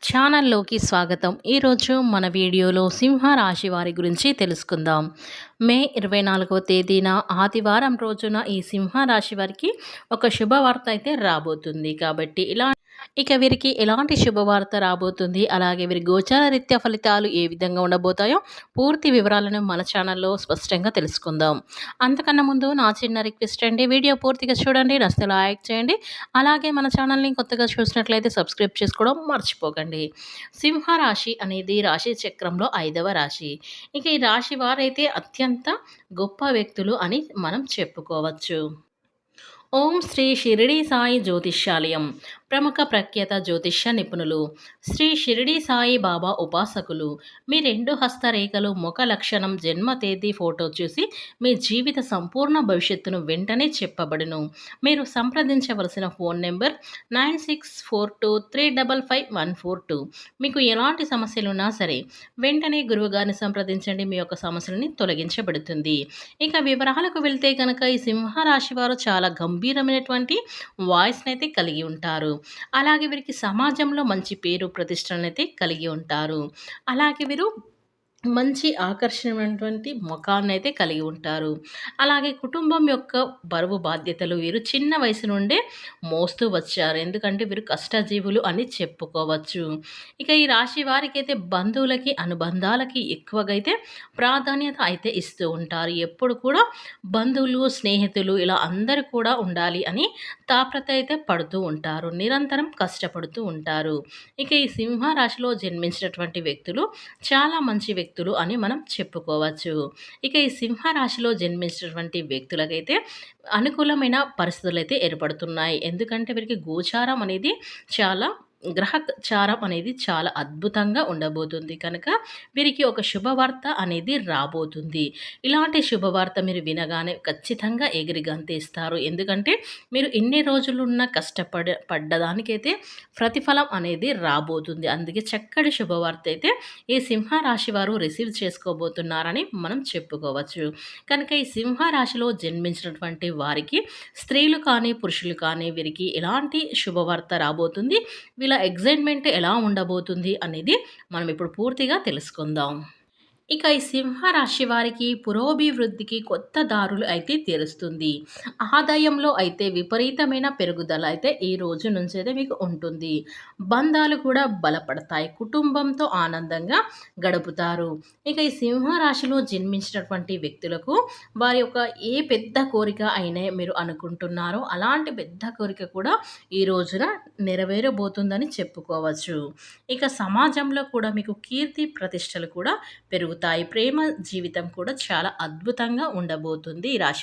ఛానల్లోకి స్వాగతం. ఈరోజు మన వీడియోలో సింహ రాశి వారి గురించి తెలుసుకుందాం. మే 24వ తేదీన ఆదివారం రోజున ఈ సింహ రాశి వారికి ఒక శుభవార్త అయితే రాబోతుంది. కాబట్టి వీరికి ఎలాంటి శుభవార్త రాబోతుంది, అలాగే వీరి గోచార రీత్యా ఫలితాలు ఏ విధంగా ఉండబోతాయో పూర్తి వివరాలను మన ఛానల్లో స్పష్టంగా తెలుసుకుందాం. అంతకన్నా ముందు నా చిన్న రిక్వెస్ట్ అండి, వీడియో పూర్తిగా చూడండి, నచ్చితే లైక్ చేయండి. అలాగే మన ఛానల్ని కొత్తగా చూసినట్లయితే సబ్స్క్రైబ్ చేసుకోవడం మర్చిపోకండి. సింహరాశి అనేది రాశి చక్రంలో 5వ రాశి. ఈ రాశి వారైతే అత్యంత గొప్ప వ్యక్తులు అని మనం చెప్పుకోవచ్చు. ఓం శ్రీ షిరిడి సాయి జ్యోతిష్యాలయం ప్రముఖ ప్రఖ్యాత జ్యోతిష్య నిపుణులు, శ్రీ షిరిడి సాయి బాబా ఉపాసకులు. మీ 2 హస్తరేఖలు, ముఖ లక్షణం, జన్మ తేదీ ఫోటో చూసి మీ జీవిత సంపూర్ణ భవిష్యత్తును వెంటనే చెప్పబడును. మీరు సంప్రదించవలసిన ఫోన్ నెంబర్ 9642355142. మీకు ఎలాంటి సమస్యలున్నా సరే వెంటనే గురువుగారిని సంప్రదించండి, మీ యొక్క సమస్యలని తొలగించబడుతుంది. వివరాలకు వెళ్తే కనుక ఈ సింహరాశి వారు చాలా గంభీరమైనటువంటి వాయిస్ని అయితే కలిగి ఉంటారు. అలాగే వీరికి సమాజంలో మంచి పేరు ప్రతిష్టలనైతే కలిగి ఉంటారు. అలాగే వీరు మంచి ఆకర్షణమైనటువంటి ముఖాన్నైతే కలిగి ఉంటారు. అలాగే కుటుంబం యొక్క బరువు బాధ్యతలు వీరు చిన్న వయసు నుండే మోస్తూ వచ్చారు. ఎందుకంటే వీరు కష్టజీవులు అని చెప్పుకోవచ్చు. ఈ రాశి వారికి అయితే బంధువులకి, అనుబంధాలకి ఎక్కువగా అయితే ప్రాధాన్యత అయితే ఇస్తూ ఉంటారు. ఎప్పుడు కూడా బంధువులు, స్నేహితులు ఇలా అందరూ కూడా ఉండాలి అని తాపత్రత అయితే పడుతూ ఉంటారు. నిరంతరం కష్టపడుతూ ఉంటారు. ఈ సింహ రాశిలో జన్మించినటువంటి వ్యక్తులు చాలా మంచి వ్యక్తులు అని మనం చెప్పుకోవచ్చు. ఈ సింహ రాశిలో జన్మించినటువంటి వ్యక్తులకైతే అనుకూలమైన పరిస్థితులు అయితే ఏర్పడుతున్నాయి. ఎందుకంటే వీరికి గోచారం అనేది గ్రహచారం అనేది చాలా అద్భుతంగా ఉండబోతుంది. కనుక వీరికి ఒక శుభవార్త అనేది రాబోతుంది. ఇలాంటి శుభవార్త మీరు వినగానే ఖచ్చితంగా ఎగిరి గంతేస్తారు. ఎందుకంటే మీరు ఇన్ని రోజులున్న పడ్డదానికైతే ప్రతిఫలం అనేది రాబోతుంది. అందుకే చక్కటి శుభవార్త అయితే ఈ సింహరాశి వారు రిసీవ్ చేసుకోబోతున్నారని మనం చెప్పుకోవచ్చు. కనుక ఈ సింహరాశిలో జన్మించినటువంటి వారికి స్త్రీలు కానీ పురుషులు కానీ వీరికి ఎలాంటి శుభవార్త రాబోతుంది, వీళ్ళ ఎగ్జైట్మెంట్ ఎలా ఉండబోతుంది అనేది మనం ఇప్పుడు పూర్తిగా తెలుసుకుందాం. ఈ సింహరాశి వారికి పురోభివృద్ధికి కొత్త దారులు అయితే తెరుస్తుంది. ఆదాయంలో అయితే విపరీతమైన పెరుగుదల అయితే ఈ రోజు నుంచి అయితే మీకు ఉంటుంది. బంధాలు కూడా బలపడతాయి. కుటుంబంతో ఆనందంగా గడుపుతారు. ఈ సింహరాశిలో జన్మించినటువంటి వ్యక్తులకు వారి యొక్క ఏ పెద్ద కోరిక అయినా మీరు అనుకుంటున్నారో అలాంటి పెద్ద కోరిక కూడా ఈ రోజున నెరవేరబోతుందని చెప్పుకోవచ్చు. సమాజంలో కూడా మీకు కీర్తి ప్రతిష్టలు కూడా పెరుగుతాయి. ప్రేమ జీవితం కూడా చాలా అద్భుతంగా ఉండబోతుంది ఈ రాశి